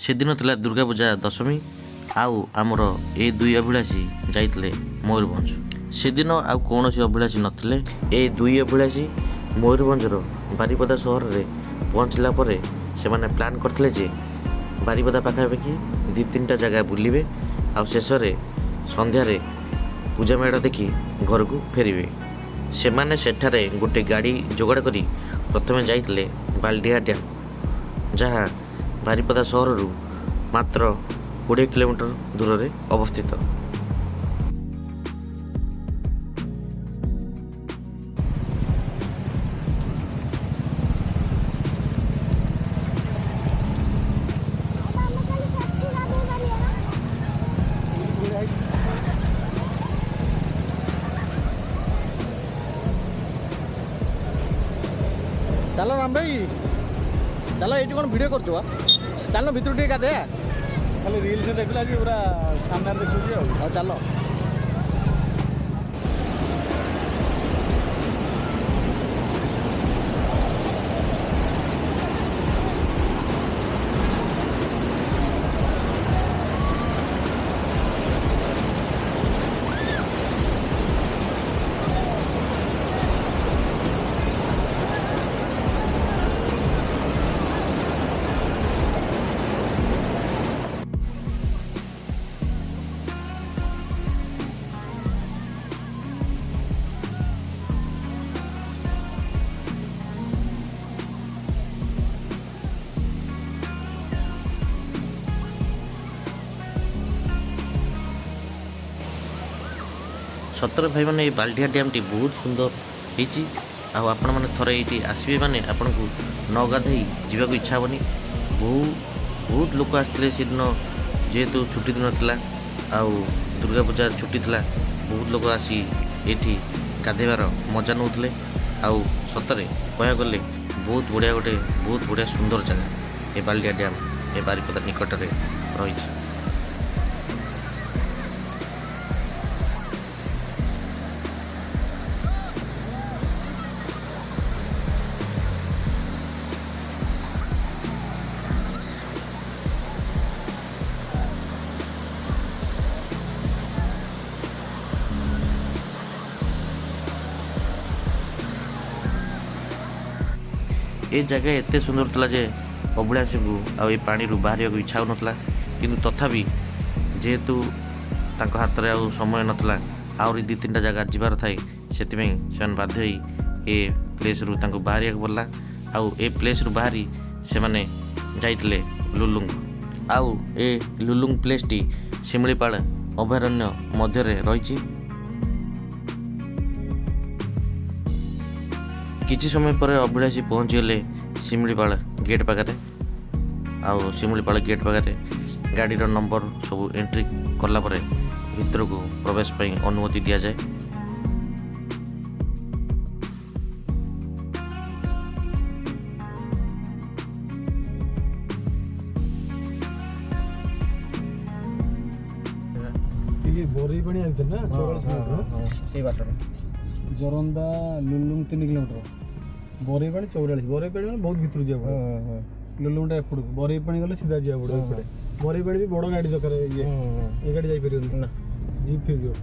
ସେଦିନ ଥିଲା ଦୁର୍ଗା ପୂଜା ଦଶମୀ। ଆଉ ଆମର ଏଇ ଦୁଇ ଅଭିଳାଷୀ ଯାଇଥିଲେ ମୟୂରଭଞ୍ଜ। ସେଦିନ ଆଉ କୌଣସି ଅଭିଳାଷୀ ନଥିଲେ। ଏଇ ଦୁଇ ଅଭିଳାଷୀ ମୟୂରଭଞ୍ଜର ବାରିପଦା ସହରରେ ପହଞ୍ଚିଲା ପରେ ସେମାନେ ପ୍ଲାନ୍ କରିଥିଲେ ଯେ ବାରିପଦା ପାଖାପାଖି 2-3ଟା ଜାଗା ବୁଲିବେ ଆଉ ଶେଷରେ ସନ୍ଧ୍ୟାରେ ପୂଜା ମେଢ଼ ଦେଖି ଘରକୁ ଫେରିବେ। ସେମାନେ ସେଠାରେ ଗୋଟେ ଗାଡ଼ି ଯୋଗାଡ଼ କରି ପ୍ରଥମେ ଯାଇଥିଲେ ବାଲଡିହା ଡ୍ୟାମ୍, ଯାହା ବାରିପଦା ସହରରୁ ମାତ୍ର 20 କିଲୋମିଟର ଦୂରରେ ଅବସ୍ଥିତ। ଚାଲ ରାମ ଭାଇ, ଚାଲ ଏଇଠି କ'ଣ ଭିଡ଼ିଓ କରୁଛୁ ବା? ଚାଲ ଭିତରୁ ଟିକେ ଗାଧେ। ଖାଲି ରିଲ୍ସ ଦେଖିଲା ଆଜି ପୁରା ସାମ୍ନାରେ ଦେଖୁଛି ଆଉ ଚାଲ। ସତରେ ଭାଇମାନେ ଏଇ ବାଲଡିହା ଡ୍ୟାମ୍ଟି ବହୁତ ସୁନ୍ଦର ହେଇଛି। ଆଉ ଆପଣମାନେ ଥରେ ଏଇଠି ଆସିବେ ମାନେ ଆପଣଙ୍କୁ ନ ଗାଧୋଇ ଯିବାକୁ ଇଚ୍ଛା ହେବନି। ବହୁତ ଲୋକ ଆସିଥିଲେ ସେଦିନ, ଯେହେତୁ ଛୁଟି ଦିନ ଥିଲା ଆଉ ଦୁର୍ଗା ପୂଜା ଛୁଟି ଥିଲା। ବହୁତ ଲୋକ ଆସି ଏଇଠି ଗାଧୋଇବାର ମଜା ନେଉଥିଲେ। ଆଉ ସତରେ କହିବାକୁ ଗଲେ ବହୁତ ବଢ଼ିଆ ସୁନ୍ଦର ଜାଗା ଏ ବାଲଡିହା ଡ୍ୟାମ୍ ଏ ବାରିପଦା ନିକଟରେ ରହିଛି। ଏ ଜାଗା ଏତେ ସୁନ୍ଦର ଥିଲା ଯେ ଅଭିଳାଷୀଙ୍କୁ ଆଉ ଏ ପାଣିରୁ ବାହାରିବାକୁ ଇଚ୍ଛା ହେଉନଥିଲା। କିନ୍ତୁ ତଥାପି ଯେହେତୁ ତାଙ୍କ ହାତରେ ଆଉ ସମୟ ନଥିଲା, ଆହୁରି 2-3ଟା ଜାଗା ଯିବାର ଥାଏ, ସେଥିପାଇଁ ସେମାନେ ବାଧ୍ୟ ହୋଇ ଏ ପ୍ଲେସ୍ରୁ ତାଙ୍କୁ ବାହାରିବାକୁ ପଡ଼ିଲା। ଆଉ ଏ ପ୍ଲେସ୍ରୁ ବାହାରି ସେମାନେ ଯାଇଥିଲେ ଲୁଲୁଙ୍ଗ। ଆଉ ଏ ଲୁଲୁଙ୍ଗ ପ୍ଲେସ୍ଟି ଶିମିଳିପାଳ ଅଭୟାରଣ୍ୟ ମଧ୍ୟରେ ରହିଛି। କିଛି ସମୟ ପରେ ଅଭିଳାଷୀ ପହଞ୍ଚିଗଲେ ଶିମିଳିପାଳ ଗେଟ୍ ପାଖରେ। ଆଉ ଶିମିଳିପାଳ ଗେଟ୍ ପାଖରେ ଗାଡ଼ିର ନମ୍ବର ସବୁ ଏଣ୍ଟ୍ରି କଲା ପରେ ଭିତରକୁ ପ୍ରବେଶ ପାଇଁ ଅନୁମତି ଦିଆଯାଏ। ବରେଇ ପାଣି ଆଣିଥିଲେ ନା 44 କିଲୋମିଟର ସେଇ ବାଟରେ। ଜୋରନ୍ଦା ଲୁଲୁଙ୍ଗ 3 କିଲୋମିଟର, ବରେଇ ପାଣି 44। ବରେଇ ପାଣି ମାନେ ବହୁତ ଭିତରୁ ଯିବାକୁ ପଡ଼ିବ। ଲୁଲୁଙ୍ଗଟା ଏପଟକୁ, ବରେଇ ପାଣି ଗଲେ ସିଧା ଯିବାକୁ ପଡ଼ିବ ଏପଟେ। ବରେଇ ପାଣି ବି ବଡ଼ ଗାଡ଼ି ଦରକାର। ଏ ଗାଡ଼ି ଯାଇପାରିବନି ନା, ଜିପ୍ ଫିଟ୍ ଯିବ।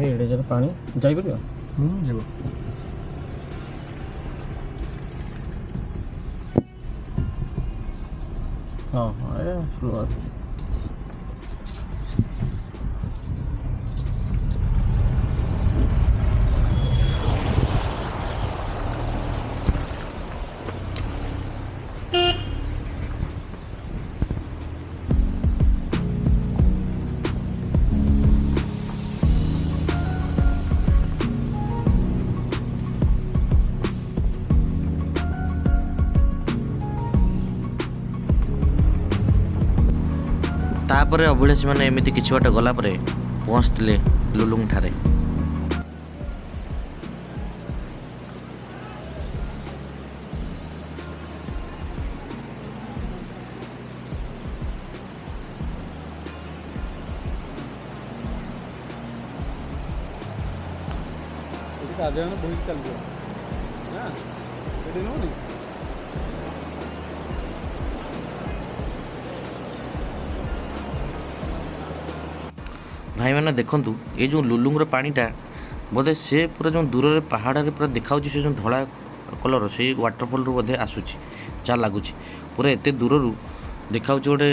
ଏଇଟା ଯଦି ପାଣି ଯାଇପାରିବ ଯିବ। ହଁ ଏ ସ୍ଲୋ। ତାପରେ ଅଭିଳାଷୀମାନେ ଏମିତି କିଛି ବାଟ ଗଲା ପରେ ପହଞ୍ଚିଥିଲେ ଲୁଲୁଙ୍ଗ ଠାରେ। ରାଜାୟଣ ବୋହିକି ଚାଲିଯିବ ନା ସେଠି ନୁହଁନି। ଭାଇମାନେ ଦେଖନ୍ତୁ ଏ ଯେଉଁ ଲୁଲୁଙ୍ଗର ପାଣିଟା ବୋଧେ ସେ ପୁରା ଯେଉଁ ଦୂରରେ ପାହାଡ଼ରେ ପୁରା ଦେଖାଯାଉଛି ସେ ଯେଉଁ ଧଳା କଲର ସେଇ ୱାଟରଫଲରୁ ବୋଧେ ଆସୁଛି ଯାହା ଲାଗୁଛି। ପୁରା ଏତେ ଦୂରରୁ ଦେଖାଯାଉଛି ଗୋଟେ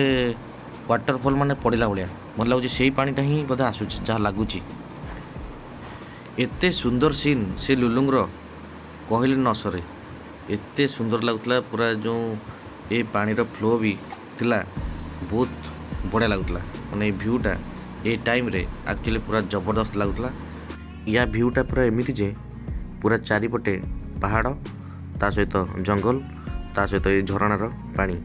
ୱାଟରଫଲ୍ ମାନେ ପଡ଼ିଲା ଭଳିଆ ଭଲ ଲାଗୁଛି। ସେଇ ପାଣିଟା ହିଁ ବୋଧେ ଆସୁଛି ଯାହା ଲାଗୁଛି। ଏତେ ସୁନ୍ଦର ସିନ୍ ସେ ଲୁଲୁଙ୍ଗର କହିଲେ ନ ସରେ। ଏତେ ସୁନ୍ଦର ଲାଗୁଥିଲା ପୁରା ଯେଉଁ ଏ ପାଣିର ଫ୍ଲୋ ବି ଥିଲା ବହୁତ ବଢ଼ିଆ ଲାଗୁଥିଲା। ମାନେ ଏ ଭ୍ୟୁଟା ଏ ଟାଇମ୍ରେ ଆକ୍ଚୁଆଲି ପୁରା ଜବରଦସ୍ତ ଲାଗୁଥିଲା। ୟା ଭ୍ୟୁଟା ପୁରା ଏମିତି ଯେ ପୁରା ଚାରିପଟେ ପାହାଡ଼ ତା ସହିତ ଜଙ୍ଗଲ ତା ସହିତ ଏ ଝରଣାର ପାଣି।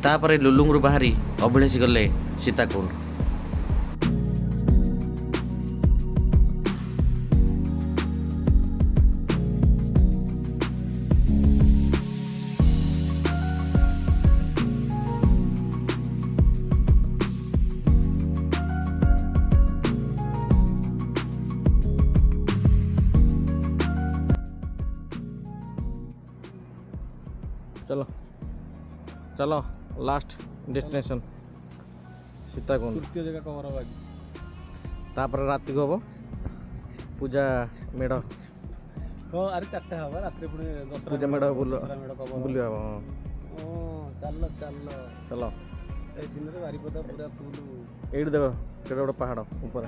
ତାପରେ ଲୁଲୁଙ୍ଗରୁ ବାହାରି ଅଭିଳାଷୀ ଗଲେ ସୀତାକୁଣ୍ଡ। चलो चलो लास्ट डेस्टिनेशन सीताकुंड। तृतीय जगह कवर हवा तापर राति को हम पूजा मेढ़ हाँ अरे 4टा हवा रात पुणी दसरा पूजा मेढ़ बुल बुलिया हाँ चल चल चलो ए दिन रे बारिपदा पूरा फुल ये देखो केड़ा गोटे पहाड़ ऊपर।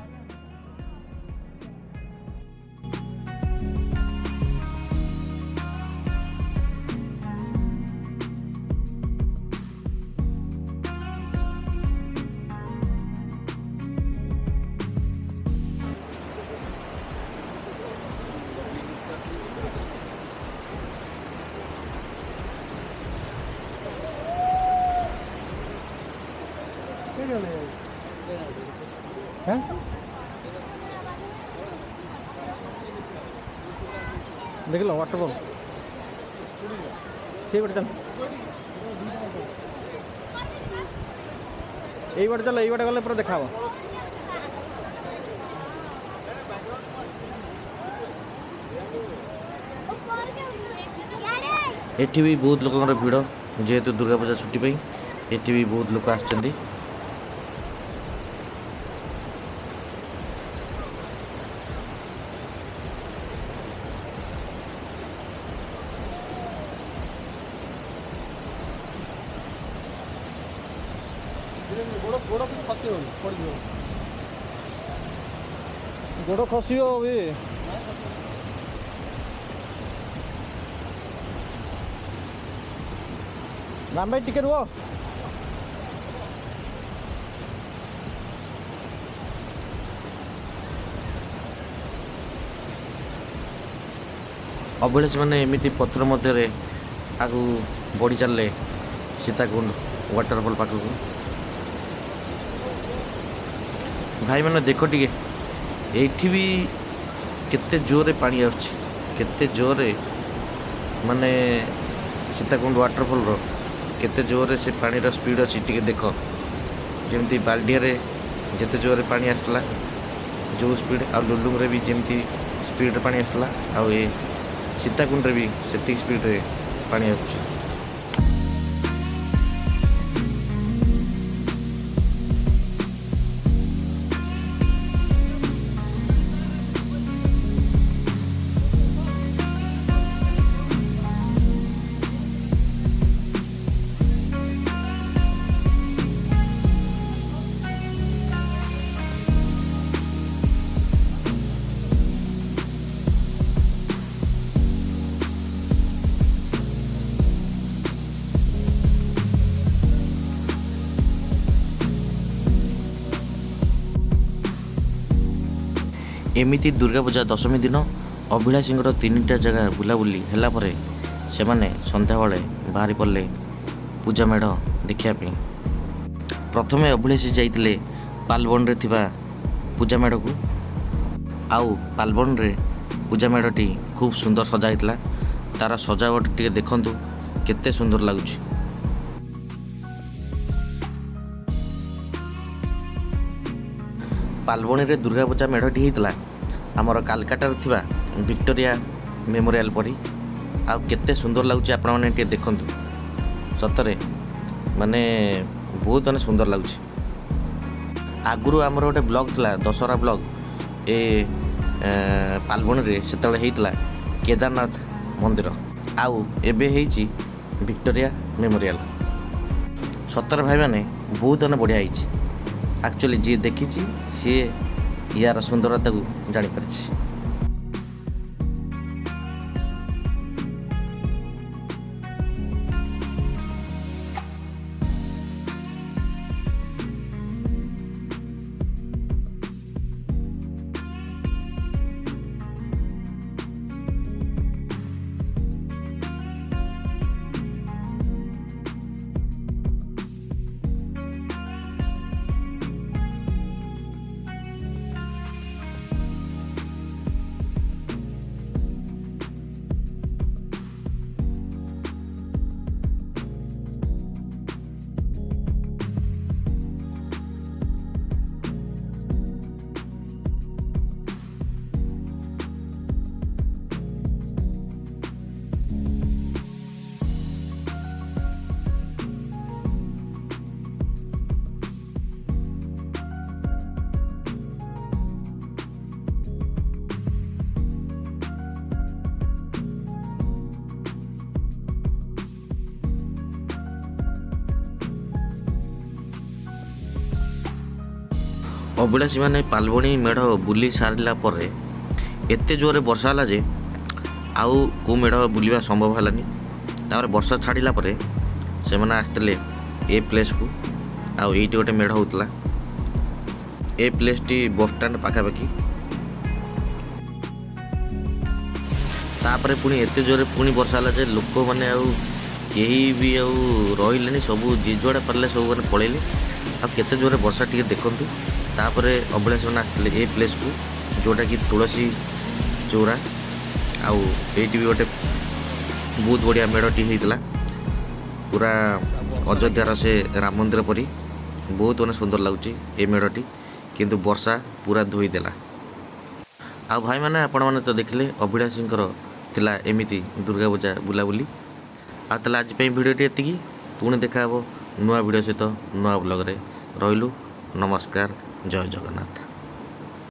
देख लो वाटरफॉल ठीक बाटे चल यही बाटे चल यही बाटे गले पूरा देखा एठी भी बहुत लोकर भिड़ जेहेतु दुर्गा पूजा छुट्टी पे एठी भी बहुत लोक आछंती। गोड़ खसियो अभी राम भाई टिके रुह। अभिलाष मैंने एमती पथर मध्य आगू बढ़ी चलले सीताकुंड वाटरफॉल पाखक। भाई मैंने देख टे ये भी केते जोरे पानी आते जोरे माने सीताकुंड वाटरफॉल रो केते जोरे से पानी रो स्पीड अच्छी टे देख जमी बाल्डिया रे जेते जोरे पानी आसला जो स्पीड आ लुलुंग रे भी जमी स्पीड रे पानी आसला आ सीताकुंड रे भी सेती स्पीड रे पानी आसुची। एमिति दुर्गा पूजा दशमी दिन अभिलाषी 3टा जगह बुलाबुली हेलापर से सन्ध्या बेले बाहरी पड़े पूजा मेढ़ देखापी। प्रथम अभिलाषी जाइए पालबन रे थिबा पूजा मेढ़ को आउ पालबन रे ପୂଜା ମେଢ଼ଟି ଖୁବ୍ ସୁନ୍ଦର ସଜା ହେଇଥିଲା। ତାର ସଜାवट ଟିକେ ଦେଖନ୍ତୁ କେତେ ସୁନ୍ଦର ଲାଗୁଛି। ପାଲବଣୀରେ ଦୁର୍ଗା ପୂଜା ମେଢ଼ଟି ହେଇଥିଲା ଆମର କାଲକାଟାରେ ଥିବା ଭିକ୍ଟୋରିଆ ମେମୋରିଆଲ ପରି। ଆଉ କେତେ ସୁନ୍ଦର ଲାଗୁଛି ଆପଣମାନେ ଟିକେ ଦେଖନ୍ତୁ। ସତରେ ମାନେ ବହୁତ ସୁନ୍ଦର ଲାଗୁଛି। ଆଗରୁ ଆମର ଗୋଟେ ବ୍ଲଗ ଥିଲା ଦଶହରା ବ୍ଲଗ ଏ ପାଲବଣୀରେ ସେତେବେଳେ ହେଇଥିଲା କେଦାରନାଥ ମନ୍ଦିର, ଆଉ ଏବେ ହେଇଛି ଭିକ୍ଟୋରିଆ ମେମୋରିଆଲ। ସତରେ ଭାଇମାନେ ବହୁତ ବଢ଼ିଆ ହେଇଛି। ଆକ୍ଚୁଆଲି ଯିଏ ଦେଖିଛି ସିଏ ୟାର ସୁନ୍ଦରତାକୁ ଜାଣିପାରିଛି। ଅଭିଳାଷୀମାନେ ପାଲବଣୀ ମେଢ଼ ବୁଲି ସାରିଲା ପରେ ଏତେ ଜୋରରେ ବର୍ଷା ହେଲା ଯେ ଆଉ କେଉଁ ମେଢ଼ ବୁଲିବା ସମ୍ଭବ ହେଲାନି। ତାପରେ ବର୍ଷା ଛାଡ଼ିଲା ପରେ ସେମାନେ ଆସିଥିଲେ ଏ ପ୍ଲେସ୍କୁ। ଆଉ ଏଇଠି ଗୋଟେ ମେଢ଼ ହେଉଥିଲା। ଏ ପ୍ଲେସ୍ଟି ବସଷ୍ଟାଣ୍ଡ ପାଖାପାଖି। ତାପରେ ପୁଣି ଏତେ ଜୋରରେ ପୁଣି ବର୍ଷା ହେଲା ଯେ ଲୋକମାନେ ଆଉ କେହି ବି ଆଉ ରହିଲେନି, ସବୁ ଯିଏ ଯୁଆଡ଼େ ପାରିଲେ ସବୁମାନେ ପଳେଇଲେ। ଆଉ କେତେ ଜୋରରେ ବର୍ଷା ଟିକେ ଦେଖନ୍ତୁ। ତାପରେ ଅଭିଳାଷୀମାନେ ଆସିଥିଲେ ଏ ପ୍ଲେସ୍କୁ, ଯେଉଁଟାକି ତୁଳସୀ ଚଉରା। ଆଉ ଏଇଠି ବି ଗୋଟେ ବହୁତ ବଢ଼ିଆ ମେଢ଼ଟି ହେଇଥିଲା, ପୁରା ଅଯୋଧ୍ୟାର ସେ ରାମ ମନ୍ଦିର ପରି। ବହୁତ ସୁନ୍ଦର ଲାଗୁଛି ଏ ମେଢ଼ଟି, କିନ୍ତୁ ବର୍ଷା ପୁରା ଧୋଇଦେଲା। ଆଉ ଭାଇମାନେ ଆପଣମାନେ ତ ଦେଖିଲେ ଅଭିଳାଷୀଙ୍କର ଥିଲା ଏମିତି ଦୁର୍ଗା ପୂଜା ବୁଲାବୁଲି। ଆଉ ତାହେଲେ ଆଜି ପାଇଁ ଭିଡ଼ିଓଟି ଏତିକି। ପୁଣି ଦେଖା ହେବ ନୂଆ ଭିଡ଼ିଓ ସହିତ ନୂଆ ବ୍ଲଗରେ। ରହିଲୁ, ନମସ୍କାର, ଜୟ ଜଗନ୍ନାଥ।